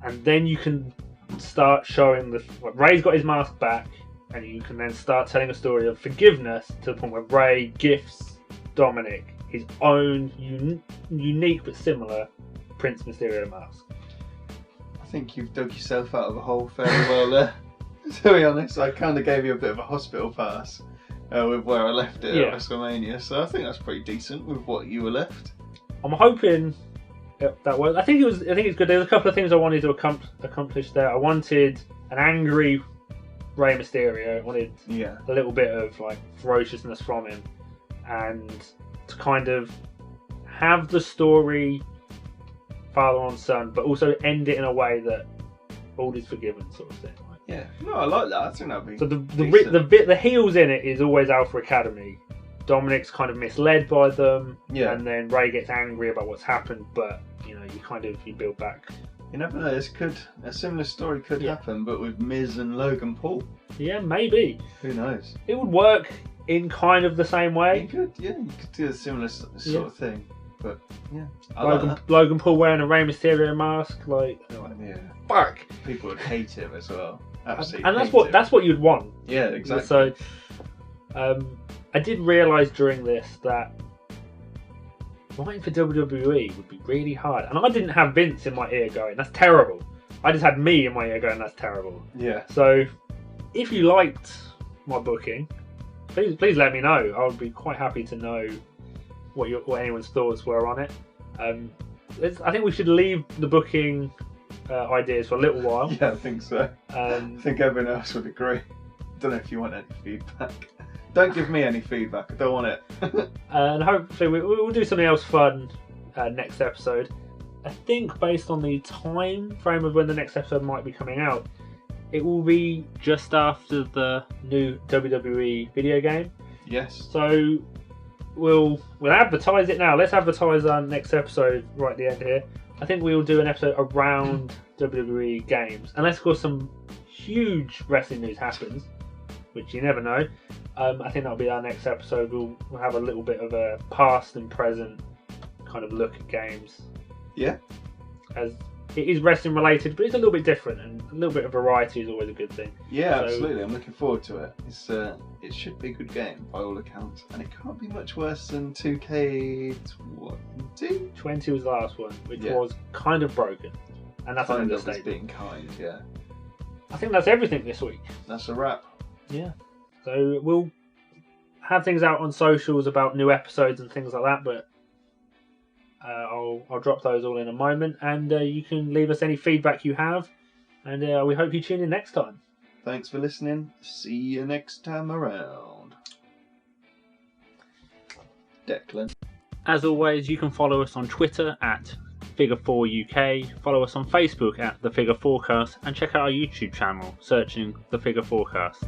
And then you can start showing Rey's got his mask back. and you can then start telling a story of forgiveness to the point where Rey gifts Dominik his own unique but similar Prince Mysterio mask. I think you've dug yourself out of a hole fairly well there. To be honest, I kind of gave you a bit of a hospital pass with where I left it at WrestleMania, so I think that's pretty decent with what you were left. I'm hoping that works. I think it's good. There's a couple of things I wanted to accomplish there. I wanted an angry Rey Mysterio. I wanted a little bit of like ferociousness from him, and to kind of have the story father on son, but also end it in a way that all is forgiven, sort of thing. Like, yeah, no, I like that. I think that'd be. So the heels in it is always Alpha Academy. Dominik's kind of misled by them, and then Rey gets angry about what's happened, but you build back. You never know. A similar story could happen, but with Miz and Logan Paul. Yeah, maybe. Who knows? It would work in kind of the same way. You could do a similar sort of thing. But yeah, Logan Paul wearing a Rey Mysterio mask, fuck. People would hate him as well. Absolutely. And that's what you'd want. Yeah, exactly. So, I did realise during this that writing for WWE would be really hard, and I didn't have Vince in my ear going, "That's terrible." I just had me in my ear going, "That's terrible." Yeah. So, if you liked my booking, please let me know. I would be quite happy to know what anyone's thoughts were on it. I think we should leave the booking ideas for a little while. Yeah, I think so. I think everyone else would agree. I don't know if you want any feedback. Don't give me any feedback. I don't want it. And hopefully we'll do something else fun next episode. I think based on the time frame of when the next episode might be coming out, it will be just after the new WWE video game. Yes. So we'll advertise it now. Let's advertise our next episode right at the end here. I think we'll do an episode around WWE games, unless of course some huge wrestling news happens, which you never know. I think that'll be our next episode. We'll have a little bit of a past and present kind of look at games. Yeah. As it is wrestling related, but it's a little bit different, and a little bit of variety is always a good thing. Yeah, absolutely. I'm looking forward to it. It should be a good game by all accounts, and it can't be much worse than 2K20. 20 was the last one, which was kind of broken, and that's an understatement. Being kind, yeah. I think that's everything this week. That's a wrap. Yeah. So we'll have things out on socials about new episodes and things like that, but I'll drop those all in a moment, and you can leave us any feedback you have, and we hope you tune in next time. Thanks for listening. See you next time around. Declan. As always, you can follow us on Twitter at Figure4UK, follow us on Facebook at The Figure Forecast, and check out our YouTube channel searching The Figure Forecast.